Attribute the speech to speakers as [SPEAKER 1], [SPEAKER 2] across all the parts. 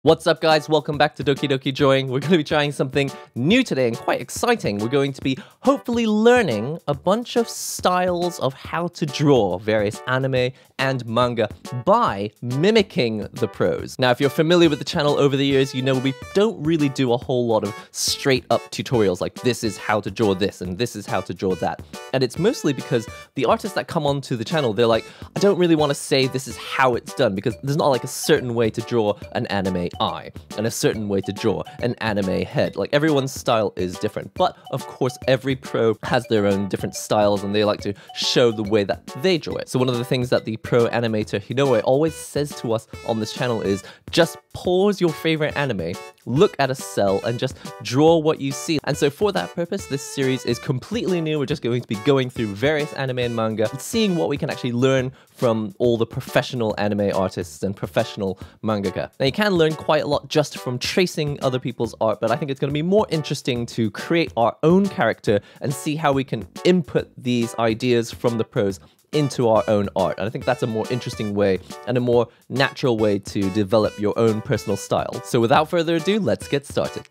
[SPEAKER 1] What's up guys, welcome back to Doki Doki Drawing. We're going to be trying something new today and quite exciting. We're going to be hopefully learning a bunch of styles of how to draw various anime and manga by mimicking the pros. Now if you're familiar with the channel over the years, you know we don't really do a whole lot of straight up tutorials like this is how to draw this and this is how to draw that. And it's mostly because the artists that come onto the channel, they're like, I don't really want to say this is how it's done because there's not like a certain way to draw an anime eye and a certain way to draw an anime head. Like everyone's style is different, but of course every pro has their own different styles and they like to show the way that they draw it. So one of the things that the pro animator Hinoue always says to us on this channel is just pause your favorite anime, look at a cell and just draw what you see. And so for that purpose, this series is completely new. We're just going to be going through various anime and manga, seeing what we can actually learn from all the professional anime artists and professional mangaka. Now you can learn quite a lot just from tracing other people's art, but I think it's going to be more interesting to create our own character and see how we can input these ideas from the pros into our own art. And I think that's a more interesting way and a more natural way to develop your own personal style. So without further ado, let's get started.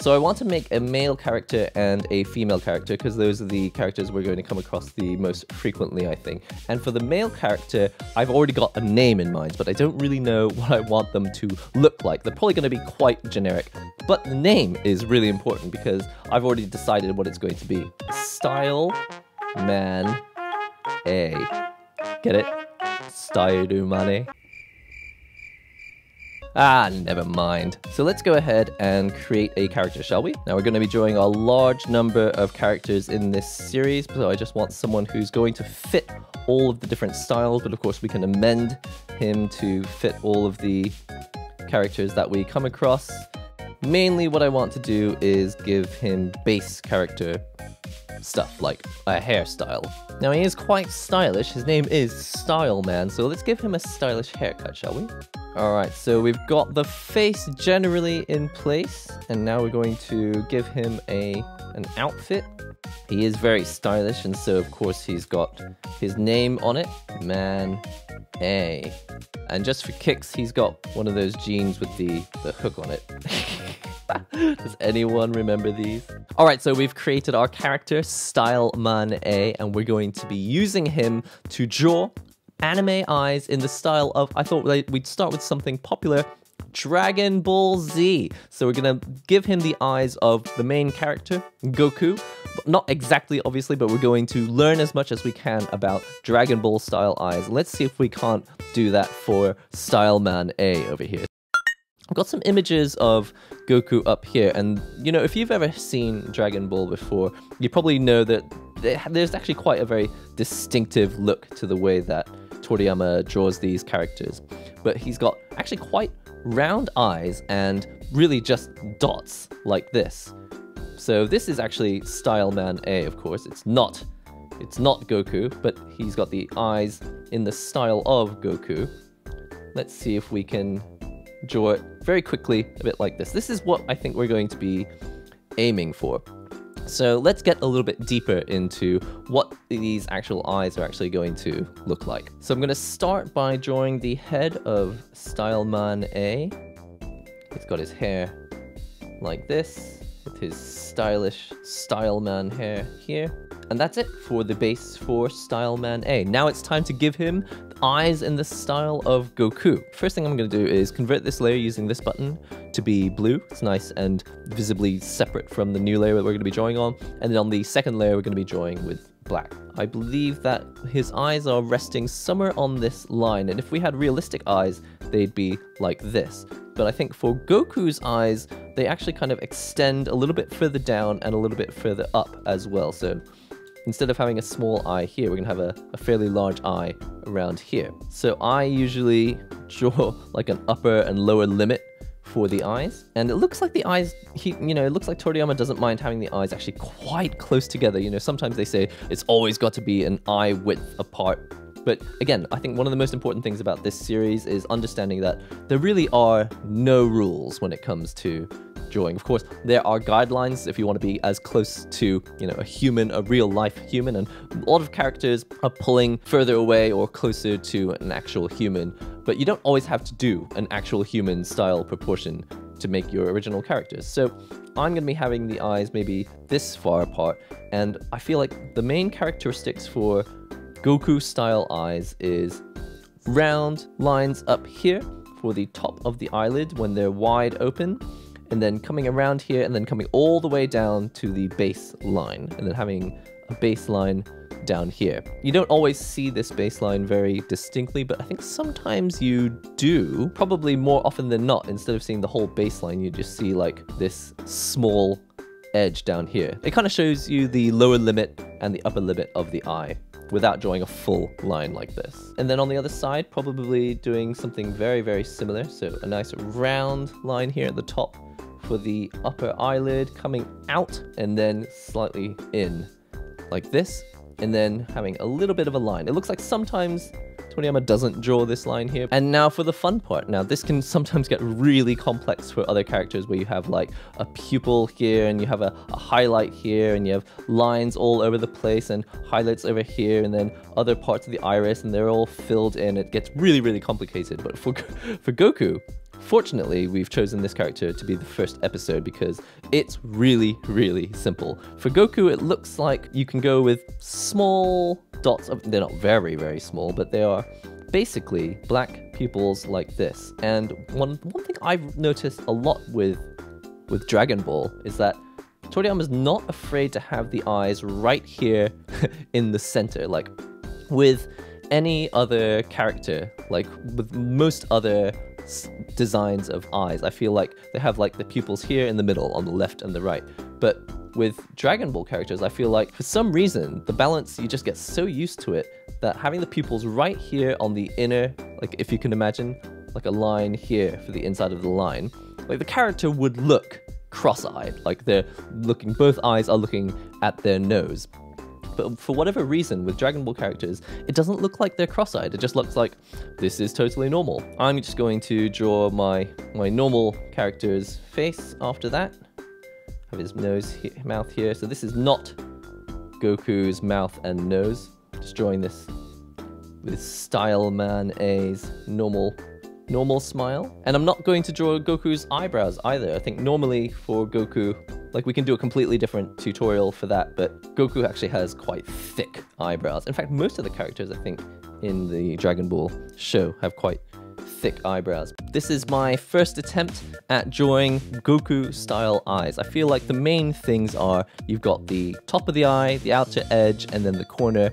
[SPEAKER 1] So I want to make a male character and a female character because those are the characters we're going to come across the most frequently, I think. And for the male character, I've already got a name in mind, but I don't really know what I want them to look like. They're probably going to be quite generic, but the name is really important because I've already decided what it's going to be. Style Man A. Get it? Style Man. Ah, never mind. So let's go ahead and create a character, shall we? Now we're going to be drawing a large number of characters in this series, so I just want someone who's going to fit all of the different styles, but of course we can amend him to fit all of the characters that we come across. Mainly what I want to do is give him base character stuff like a hairstyle. Now he is quite stylish, his name is Style Man, so let's give him a stylish haircut, shall we? Alright, so we've got the face generally in place, and now we're going to give him an outfit. He is very stylish, and so of course he's got his name on it, Man A. And just for kicks, he's got one of those jeans with the hook on it. Does anyone remember these? Alright, so we've created our character, Style Man A, and we're going to be using him to draw anime eyes in the style of, I thought we'd start with something popular, Dragon Ball Z. So we're gonna give him the eyes of the main character, Goku. Not exactly, obviously, but we're going to learn as much as we can about Dragon Ball style eyes. Let's see if we can't do that for Style Man A over here. I've got some images of Goku up here, and you know, if you've ever seen Dragon Ball before, you probably know that there's actually quite a very distinctive look to the way that Toriyama draws these characters. But he's got actually quite round eyes and really just dots like this. So this is actually Style Man A, of course. It's not Goku, but he's got the eyes in the style of Goku. Let's see if we can draw it very quickly, a bit like this. This is what I think we're going to be aiming for. So let's get a little bit deeper into what these actual eyes are actually going to look like. So I'm going to start by drawing the head of Style Man A. He's got his hair like this, with his stylish Style Man hair here. And that's it for the base for Style Man A. Now it's time to give him eyes in the style of Goku. First thing I'm going to do is convert this layer using this button to be blue. It's nice and visibly separate from the new layer that we're going to be drawing on. And then on the second layer, we're going to be drawing with black. I believe that his eyes are resting somewhere on this line. And if we had realistic eyes, they'd be like this. But I think for Goku's eyes, they actually kind of extend a little bit further down and a little bit further up as well. So instead of having a small eye here, we're going to have a fairly large eye around here. So I usually draw like an upper and lower limit for the eyes. And it looks like the eyes, it looks like Toriyama doesn't mind having the eyes actually quite close together. You know, sometimes they say it's always got to be an eye width apart. But again, I think one of the most important things about this series is understanding that there really are no rules when it comes to drawing. Of course, there are guidelines if you want to be as close to, a human, a real life human, and a lot of characters are pulling further away or closer to an actual human, but you don't always have to do an actual human style proportion to make your original characters. So I'm going to be having the eyes maybe this far apart, and I feel like the main characteristics for Goku style eyes is round lines up here for the top of the eyelid when they're wide open, and then coming around here and then coming all the way down to the base line, and then having a baseline down here. You don't always see this baseline very distinctly, but I think sometimes you do. Probably more often than not, instead of seeing the whole baseline, you just see like this small edge down here. It kind of shows you the lower limit and the upper limit of the eye without drawing a full line like this. And then on the other side, probably doing something very, very similar. So a nice round line here at the top for the upper eyelid, coming out and then slightly in like this, and then having a little bit of a line. It looks like sometimes Toriyama doesn't draw this line here. And now for the fun part. Now this can sometimes get really complex for other characters where you have like a pupil here and you have a highlight here and you have lines all over the place and highlights over here and then other parts of the iris and they're all filled in. It gets really, really complicated. But for Goku, fortunately, we've chosen this character to be the first episode because it's really, really simple. For Goku, it looks like you can go with small dots. They're not very, very small, but they are basically black pupils like this. And one thing I've noticed a lot with Dragon Ball is that Toriyama's not afraid to have the eyes right here in the center. Like with any other character, like with most other designs of eyes, I feel like they have like the pupils here in the middle on the left and the right. But with Dragon Ball characters, I feel like for some reason the balance, you just get so used to it that having the pupils right here on the inner, like if you can imagine like a line here for the inside of the line, like the character would look cross-eyed, like they're looking, both eyes are looking at their nose. But for whatever reason, with Dragon Ball characters, it doesn't look like they're cross-eyed. It just looks like this is totally normal. I'm just going to draw my normal character's face after that. Have his nose, mouth here. So this is not Goku's mouth and nose. Just drawing this with Style Man A's normal smile. And I'm not going to draw Goku's eyebrows either. I think normally for Goku, like we can do a completely different tutorial for that, but Goku actually has quite thick eyebrows. In fact, most of the characters, I think, in the Dragon Ball show have quite thick eyebrows. This is my first attempt at drawing Goku-style eyes. I feel like the main things are you've got the top of the eye, the outer edge, and then the corner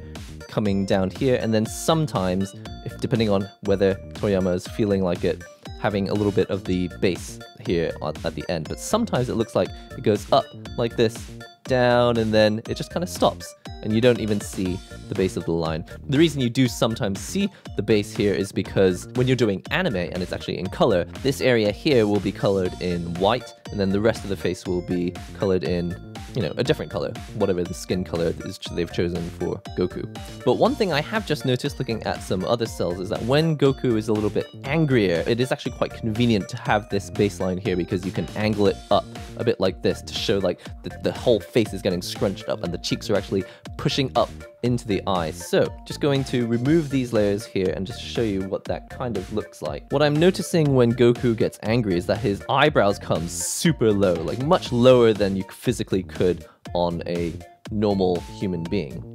[SPEAKER 1] coming down here, and then sometimes, depending on whether Toriyama is feeling like it, having a little bit of the base here at the end. But sometimes it looks like it goes up like this, down, and then it just kind of stops, and you don't even see the base of the line. The reason you do sometimes see the base here is because when you're doing anime and it's actually in color, this area here will be colored in white, and then the rest of the face will be colored in, a different color, whatever the skin color is they've chosen for Goku. But one thing I have just noticed looking at some other cells is that when Goku is a little bit angrier, it is actually quite convenient to have this baseline here because you can angle it up a bit like this to show like the whole face is getting scrunched up and the cheeks are actually pushing up into the eyes. So just going to remove these layers here and just show you what that kind of looks like. What I'm noticing when Goku gets angry is that his eyebrows come super low, like much lower than you physically could on a normal human being.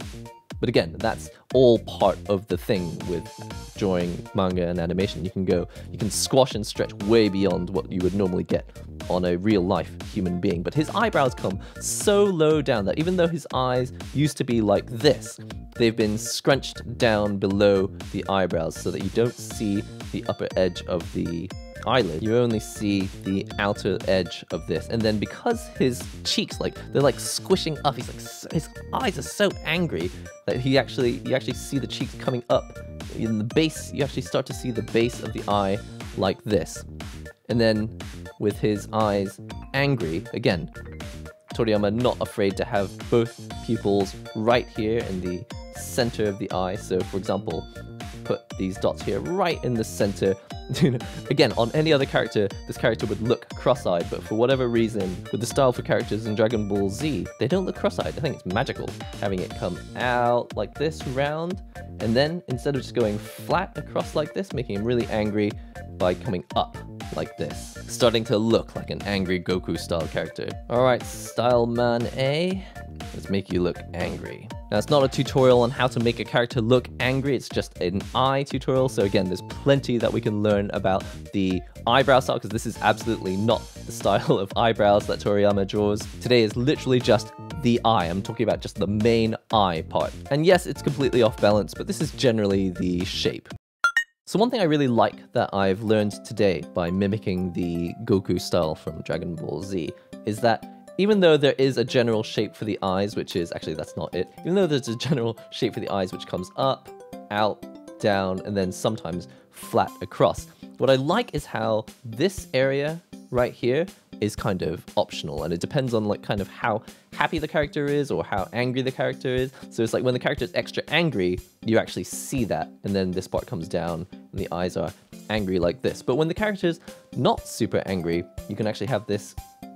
[SPEAKER 1] But again, that's all part of the thing with drawing manga and animation. You can squash and stretch way beyond what you would normally get on a real life human being. But his eyebrows come so low down that even though his eyes used to be like this, they've been scrunched down below the eyebrows so that you don't see the upper edge of the eyelid. You only see the outer edge of this. And then because his cheeks, they're like squishing up, his eyes are so angry that you actually see the cheeks coming up. In the base, you actually start to see the base of the eye like this. And then with his eyes angry, again, Toriyama not afraid to have both pupils right here in the center of the eye. So for example, put these dots here right in the center. Again, on any other character, this character would look cross-eyed, but for whatever reason, with the style for characters in Dragon Ball Z, they don't look cross-eyed. I think it's magical having it come out like this, round, and then instead of just going flat across like this, making him really angry by coming up like this, starting to look like an angry Goku style character. All right, Style Man A, let's make you look angry. Now, it's not a tutorial on how to make a character look angry, it's just an eye tutorial. So again, there's plenty that we can learn about the eyebrow style, because this is absolutely not the style of eyebrows that Toriyama draws. Today is literally just the eye. I'm talking about just the main eye part. And yes, it's completely off balance, but this is generally the shape. So one thing I really like that I've learned today by mimicking the Goku style from Dragon Ball Z is that even though there is a general shape for the eyes, which is, actually that's not it, even though there's a general shape for the eyes which comes up, out, down, and then sometimes flat across, what I like is how this area right here is kind of optional, and it depends on like kind of how happy the character is or how angry the character is. So it's like when the character is extra angry, you actually see that, and then this part comes down and the eyes are angry like this. But when the character is not super angry, you can actually have this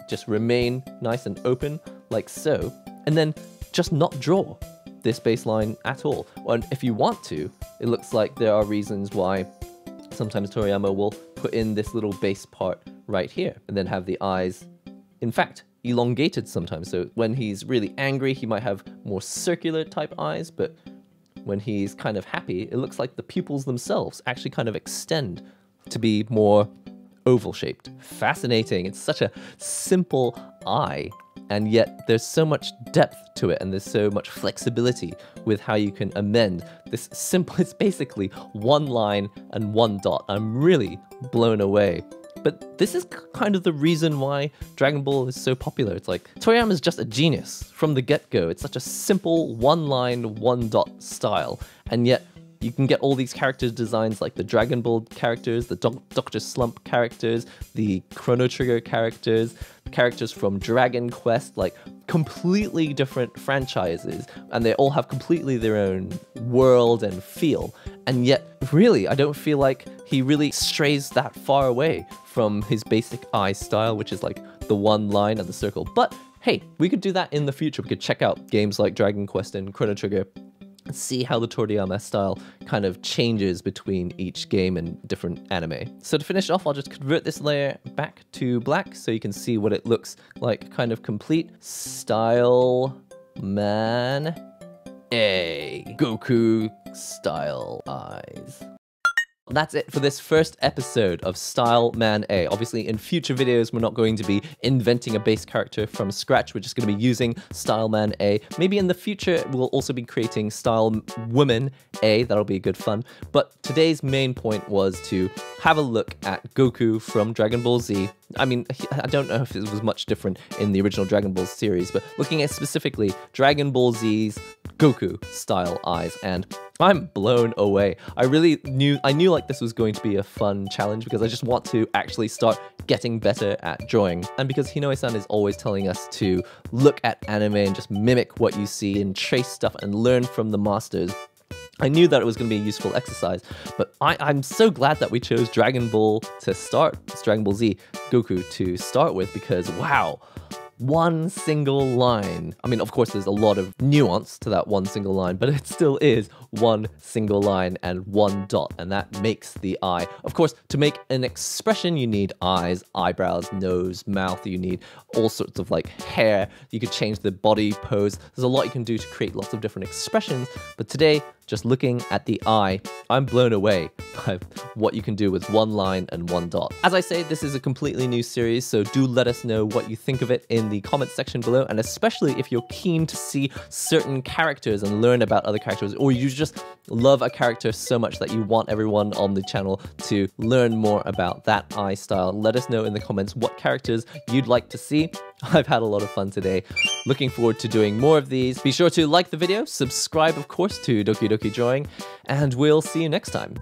[SPEAKER 1] just remain nice and open like so, and then just not draw this baseline at all. And if you want to, it looks like there are reasons why sometimes Toriyama will put in this little base part right here and then have the eyes, in fact, elongated sometimes. So when he's really angry, he might have more circular type eyes, but when he's kind of happy, it looks like the pupils themselves actually kind of extend to be more oval shaped. Fascinating. It's such a simple eye, and yet there's so much depth to it, and there's so much flexibility with how you can amend this simple, it's basically one line and one dot. I'm really blown away. But this is kind of the reason why Dragon Ball is so popular. It's like, Toriyama is just a genius from the get-go. It's such a simple one line, one dot style, and yet you can get all these character designs like the Dragon Ball characters, the Dr. Slump characters, the Chrono Trigger characters, characters from Dragon Quest, like completely different franchises, and they all have completely their own world and feel. And yet, really, I don't feel like he really strays that far away from his basic eye style, which is like the one line and the circle. But hey, we could do that in the future. We could check out games like Dragon Quest and Chrono Trigger, see how the Toriyama style kind of changes between each game and different anime. So to finish off, I'll just convert this layer back to black so you can see what it looks like kind of complete. Style Man A. Goku style eyes. That's it for this first episode of Style Man A. Obviously, in future videos, we're not going to be inventing a base character from scratch. We're just going to be using Style Man A. Maybe in the future, we'll also be creating Style Woman A. That'll be good fun. But today's main point was to have a look at Goku from Dragon Ball Z. I mean, I don't know if it was much different in the original Dragon Ball series, but looking at specifically Dragon Ball Z's Goku style eyes, and I'm blown away. I knew like this was going to be a fun challenge because I just want to actually start getting better at drawing. And because Hinoe-san is always telling us to look at anime and just mimic what you see and trace stuff and learn from the masters, I knew that it was going to be a useful exercise. But I'm so glad that we chose Dragon Ball to start, it's Dragon Ball Z Goku to start with, because wow, one single line. I mean, of course, there's a lot of nuance to that one single line, but it still is one single line and one dot, and that makes the eye. Of course, to make an expression, you need eyes, eyebrows, nose, mouth, you need all sorts of like hair. You could change the body pose. There's a lot you can do to create lots of different expressions, but today, just looking at the eye, I'm blown away by what you can do with one line and one dot. As I say, this is a completely new series, so do let us know what you think of it in the comments section below, and especially if you're keen to see certain characters and learn about other characters, or you just love a character so much that you want everyone on the channel to learn more about that eye style. Let us know in the comments what characters you'd like to see. I've had a lot of fun today. Looking forward to doing more of these. Be sure to like the video, subscribe, of course, to Doki Doki Drawing, and we'll see you next time.